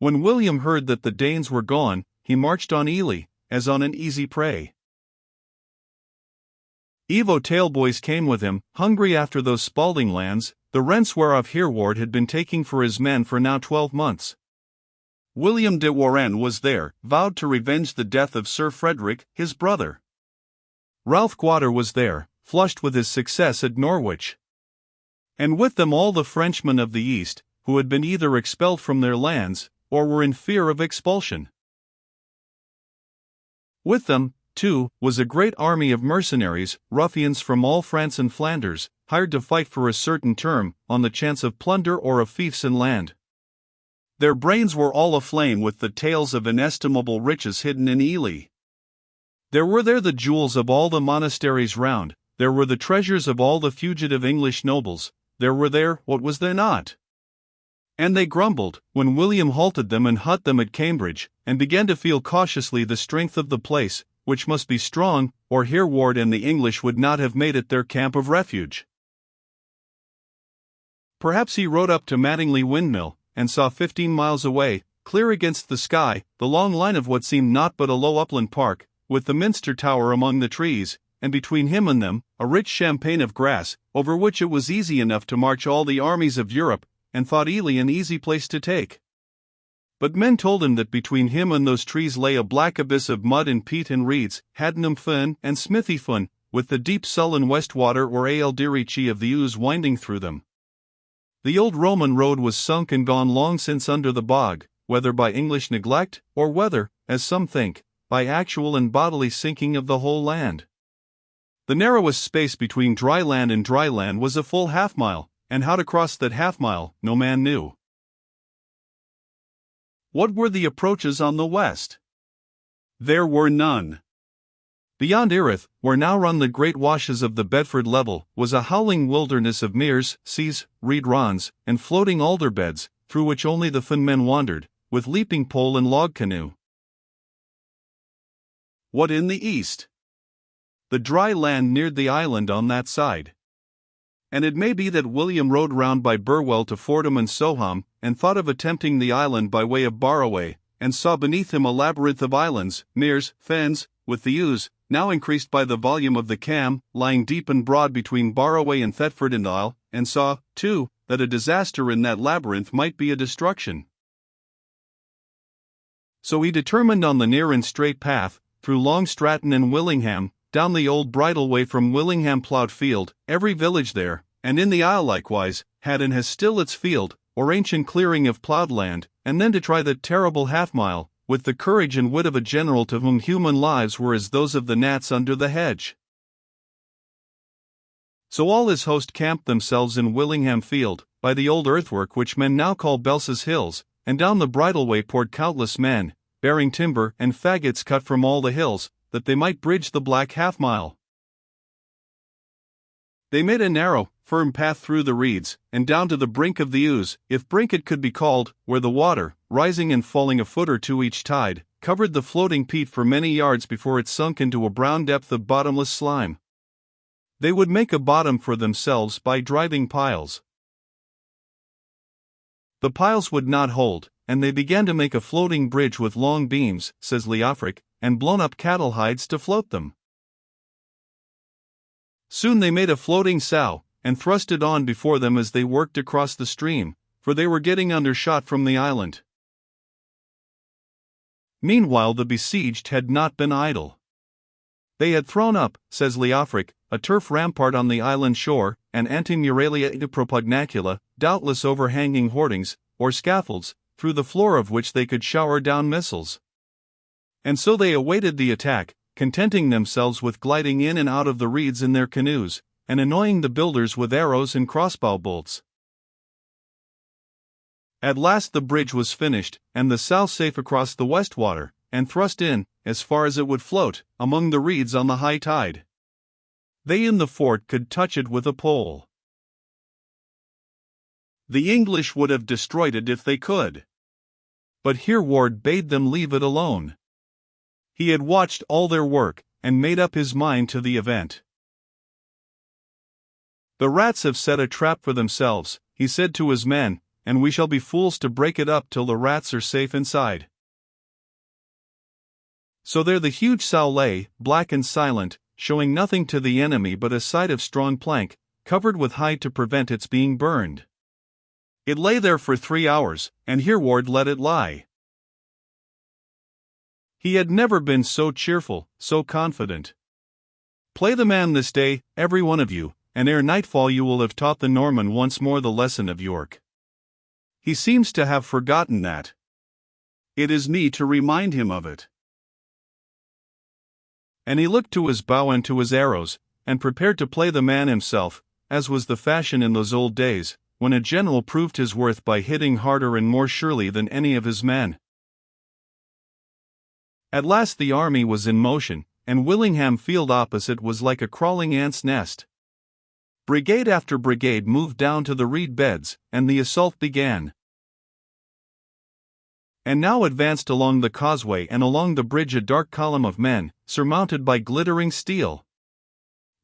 When William heard that the Danes were gone, he marched on Ely, as on an easy prey. Evo Tailboys came with him, hungry after those Spalding lands, the rents whereof Hereward had been taking for his men for now 12 months. William de Warenne was there, vowed to revenge the death of Sir Frederick, his brother. Ralph Guater was there, flushed with his success at Norwich. And with them all the Frenchmen of the East, who had been either expelled from their lands, or were in fear of expulsion. With them, too, was a great army of mercenaries, ruffians from all France and Flanders, hired to fight for a certain term, on the chance of plunder or of fiefs in land. Their brains were all aflame with the tales of inestimable riches hidden in Ely. There were there the jewels of all the monasteries round, there were the treasures of all the fugitive English nobles, there were there, what was there not? And they grumbled, when William halted them and hut them at Cambridge, and began to feel cautiously the strength of the place, which must be strong, or Hereward and the English would not have made it their camp of refuge. Perhaps he rode up to Mattingly Windmill, and saw 15 miles away, clear against the sky, the long line of what seemed naught but a low upland park, with the Minster Tower among the trees, and between him and them, a rich champaign of grass, over which it was easy enough to march all the armies of Europe, and thought Ely an easy place to take. But men told him that between him and those trees lay a black abyss of mud and peat and reeds, Haddenham Fen and Smithy Fen, with the deep sullen Westwater or Aeldirici of the Ouse winding through them. The old Roman road was sunk and gone long since under the bog, whether by English neglect, or whether, as some think, by actual and bodily sinking of the whole land. The narrowest space between dry land and dry land was a full half-mile, and how to cross that half-mile, no man knew. What were the approaches on the west? There were none. Beyond Erith, where now run the great washes of the Bedford level, was a howling wilderness of meres, seas, reed ronds, and floating alder beds, through which only the Fenmen wandered, with leaping pole and log canoe. What in the east? The dry land neared the island on that side. And it may be that William rode round by Burwell to Fordham and Soham, and thought of attempting the island by way of Barroway, and saw beneath him a labyrinth of islands, meres, fens, with the Ouse, now increased by the volume of the Cam, lying deep and broad between Barroway and Thetford and Isle, and saw, too, that a disaster in that labyrinth might be a destruction. So he determined on the near and straight path, through Long Stratton and Willingham, down the old bridleway from Willingham ploughed field, every village there, and in the Isle likewise, had and has still its field, or ancient clearing of ploughed land, and then to try that terrible half-mile, with the courage and wit of a general to whom human lives were as those of the gnats under the hedge. So all his host camped themselves in Willingham field, by the old earthwork which men now call Belsa's Hills, and down the bridleway poured countless men, bearing timber and faggots cut from all the hills, that they might bridge the black half-mile. They made a narrow, firm path through the reeds, and down to the brink of the Ouse, if brink it could be called, where the water, rising and falling a foot or two each tide, covered the floating peat for many yards before it sunk into a brown depth of bottomless slime. They would make a bottom for themselves by driving piles. The piles would not hold, and they began to make a floating bridge with long beams, says Leofric, and blown up cattle hides to float them. Soon they made a floating sow, and thrust it on before them as they worked across the stream, for they were getting under shot from the island. Meanwhile the besieged had not been idle. They had thrown up, says Leofric, a turf rampart on the island shore, and antimuralia propugnacula, doubtless overhanging hoardings, or scaffolds, through the floor of which they could shower down missiles. And so they awaited the attack, contenting themselves with gliding in and out of the reeds in their canoes, and annoying the builders with arrows and crossbow bolts. At last the bridge was finished, and the sow safe across the Westwater, and thrust in, as far as it would float, among the reeds on the high tide. They in the fort could touch it with a pole. The English would have destroyed it if they could. But Hereward bade them leave it alone. He had watched all their work, and made up his mind to the event. The rats have set a trap for themselves, he said to his men, and we shall be fools to break it up till the rats are safe inside." So there the huge sow lay, black and silent, showing nothing to the enemy but a side of strong plank, covered with hide to prevent its being burned. It lay there for 3 hours, and Hereward let it lie. He had never been so cheerful, so confident. "Play the man this day, every one of you, and ere nightfall you will have taught the Norman once more the lesson of York." He seems to have forgotten that. It is me to remind him of it. And he looked to his bow and to his arrows, and prepared to play the man himself, as was the fashion in those old days, when a general proved his worth by hitting harder and more surely than any of his men. At last the army was in motion, and Willingham Field opposite was like a crawling ant's nest. Brigade after brigade moved down to the reed beds, and the assault began. And now advanced along the causeway and along the bridge a dark column of men, surmounted by glittering steel.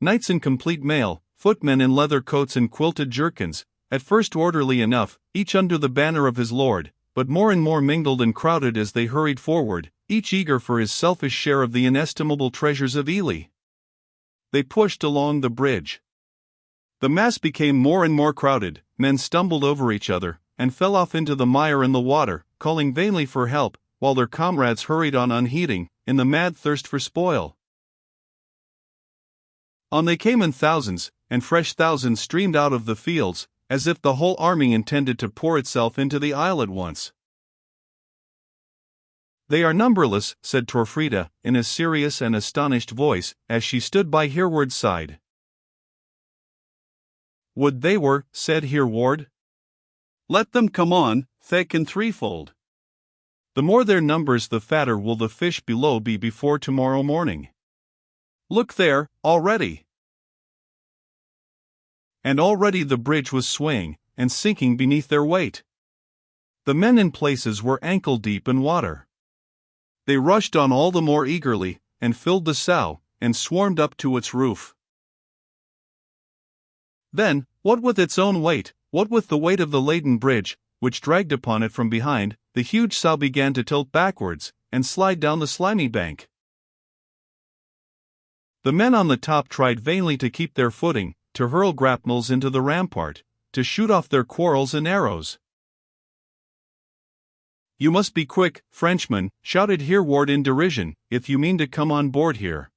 Knights in complete mail, footmen in leather coats and quilted jerkins, at first orderly enough, each under the banner of his lord, but more and more mingled and crowded as they hurried forward, each eager for his selfish share of the inestimable treasures of Ely. They pushed along the bridge. The mass became more and more crowded, men stumbled over each other, and fell off into the mire and the water, calling vainly for help, while their comrades hurried on unheeding, in the mad thirst for spoil. On they came in thousands, and fresh thousands streamed out of the fields, as if the whole army intended to pour itself into the isle at once. "They are numberless," said Torfrida, in a serious and astonished voice, as she stood by Hereward's side. "Would they were," said Hereward. "Let them come on, thick and threefold. The more their numbers the fatter will the fish below be before tomorrow morning. Look there, already." And already the bridge was swaying, and sinking beneath their weight. The men in places were ankle-deep in water. They rushed on all the more eagerly, and filled the sow, and swarmed up to its roof. Then, what with its own weight, what with the weight of the laden bridge, which dragged upon it from behind, the huge sow began to tilt backwards, and slide down the slimy bank. The men on the top tried vainly to keep their footing, to hurl grapnels into the rampart, to shoot off their quarrels and arrows. "You must be quick, Frenchmen," shouted Hereward in derision, "if you mean to come on board here."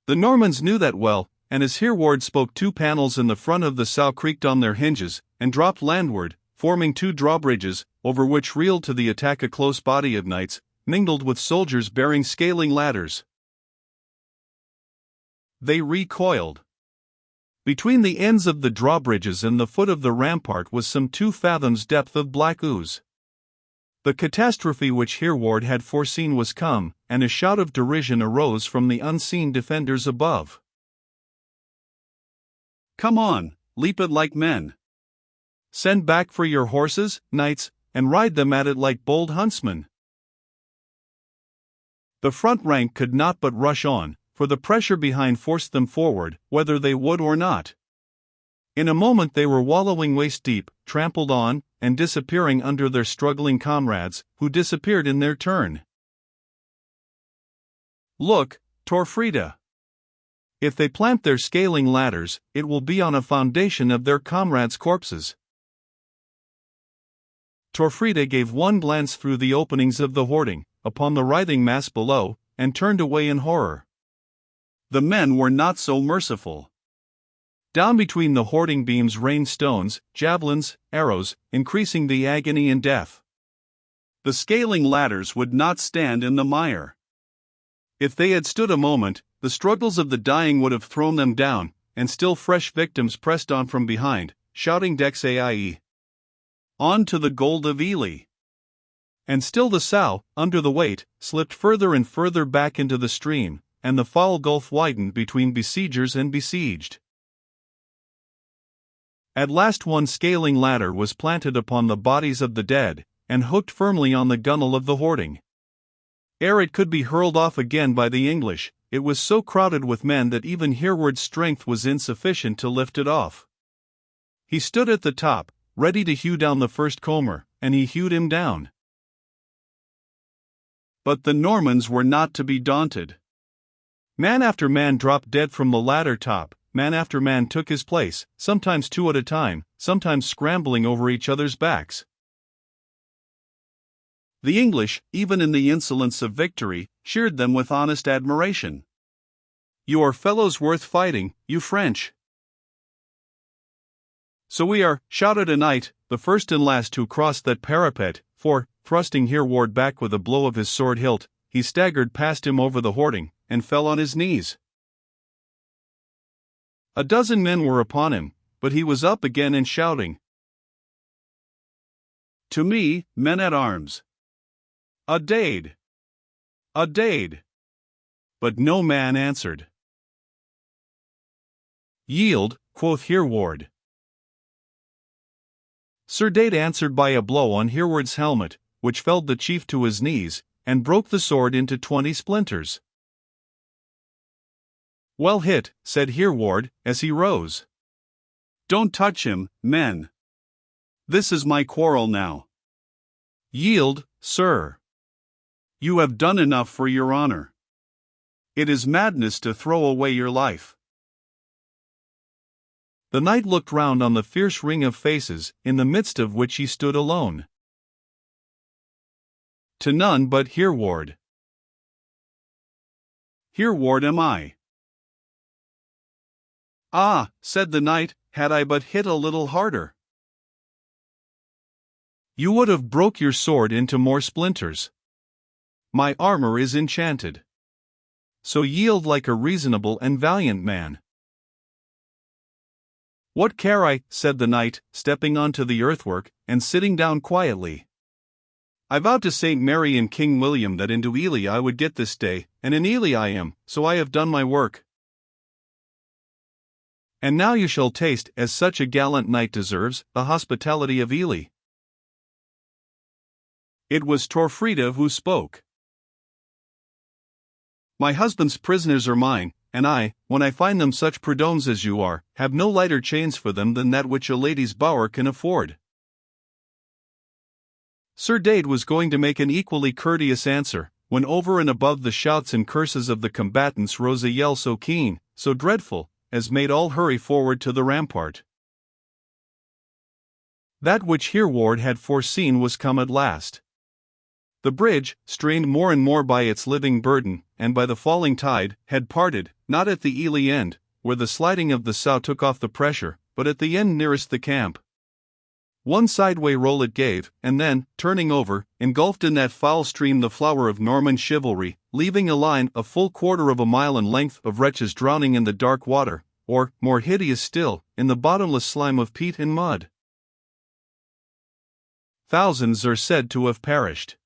The Normans knew that well, and as Hereward spoke 2 panels in the front of the sow creaked on their hinges, and dropped landward, forming 2 drawbridges, over which reeled to the attack a close body of knights, mingled with soldiers bearing scaling ladders. They recoiled. Between the ends of the drawbridges and the foot of the rampart was some 2 fathoms depth of black ooze. The catastrophe which Hereward had foreseen was come, and a shout of derision arose from the unseen defenders above. "Come on, leap it like men. Send back for your horses, knights, and ride them at it like bold huntsmen." The front rank could not but rush on, for the pressure behind forced them forward, whether they would or not. In a moment they were wallowing waist-deep, trampled on, and disappearing under their struggling comrades, who disappeared in their turn. "Look, Torfrida. If they plant their scaling ladders, it will be on a foundation of their comrades' corpses." Torfrida gave one glance through the openings of the hoarding, upon the writhing mass below, and turned away in horror. The men were not so merciful. Down between the hoarding beams rained stones, javelins, arrows, increasing the agony and death. The scaling ladders would not stand in the mire. If they had stood a moment, the struggles of the dying would have thrown them down, and still fresh victims pressed on from behind, shouting Dexaie. On to the gold of Ely. And still the sow, under the weight, slipped further and further back into the stream, and the foul gulf widened between besiegers and besieged. At last one scaling ladder was planted upon the bodies of the dead, and hooked firmly on the gunwale of the hoarding. Ere it could be hurled off again by the English, it was so crowded with men that even Hereward's strength was insufficient to lift it off. He stood at the top, ready to hew down the first comer, and he hewed him down. But the Normans were not to be daunted. Man after man dropped dead from the ladder top, man after man took his place, sometimes two at a time, sometimes scrambling over each other's backs. The English, even in the insolence of victory, cheered them with honest admiration. "You are fellows worth fighting, you French." "So we are," shouted a knight, the first and last who crossed that parapet, for, thrusting Hereward back with a blow of his sword hilt, he staggered past him over the hoarding, and fell on his knees. A dozen men were upon him, but he was up again and shouting, "To me, men-at-arms! A dade! A dade!" But no man answered. "Yield," quoth Hereward. Sir Dade answered by a blow on Hereward's helmet, which felled the chief to his knees, and broke the sword into 20 splinters. "Well hit," said Hereward, as he rose. "Don't touch him, men. This is my quarrel now." "Yield, sir. You have done enough for your honor. It is madness to throw away your life." The knight looked round on the fierce ring of faces, in the midst of which he stood alone. "To none but Hereward. Hereward am I." "Ah," said the knight, "had I but hit a little harder." "You would have broke your sword into more splinters. My armor is enchanted. So yield like a reasonable and valiant man." "What care I," said the knight, stepping onto the earthwork, and sitting down quietly. "I vowed to St. Mary and King William that into Ely I would get this day, and in Ely I am, so I have done my work. And now you shall taste, as such a gallant knight deserves, the hospitality of Ely." It was Torfrida who spoke. "My husband's prisoners are mine, and I, when I find them such prud'hommes as you are, have no lighter chains for them than that which a lady's bower can afford." Sir Dade was going to make an equally courteous answer, when over and above the shouts and curses of the combatants rose a yell so keen, so dreadful, as made all hurry forward to the rampart. That which Hereward had foreseen was come at last. The bridge, strained more and more by its living burden, and by the falling tide, had parted, not at the Ely end, where the sliding of the sow took off the pressure, but at the end nearest the camp. One sideway roll it gave, and then, turning over, engulfed in that foul stream the flower of Norman chivalry, leaving a line a full quarter of a mile in length of wretches drowning in the dark water, or, more hideous still, in the bottomless slime of peat and mud. Thousands are said to have perished.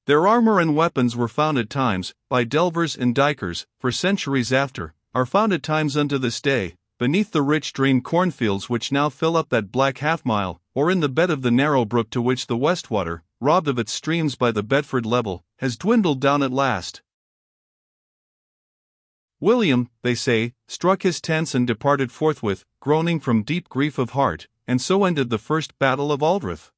Their armor and weapons were found at times, by delvers and dikers, for centuries after, are found at times unto this day, beneath the rich drained cornfields which now fill up that black half-mile, or in the bed of the narrow brook to which the Westwater, robbed of its streams by the Bedford level, has dwindled down at last. William, they say, struck his tents and departed forthwith, groaning from deep grief of heart, and so ended the first battle of Aldrich.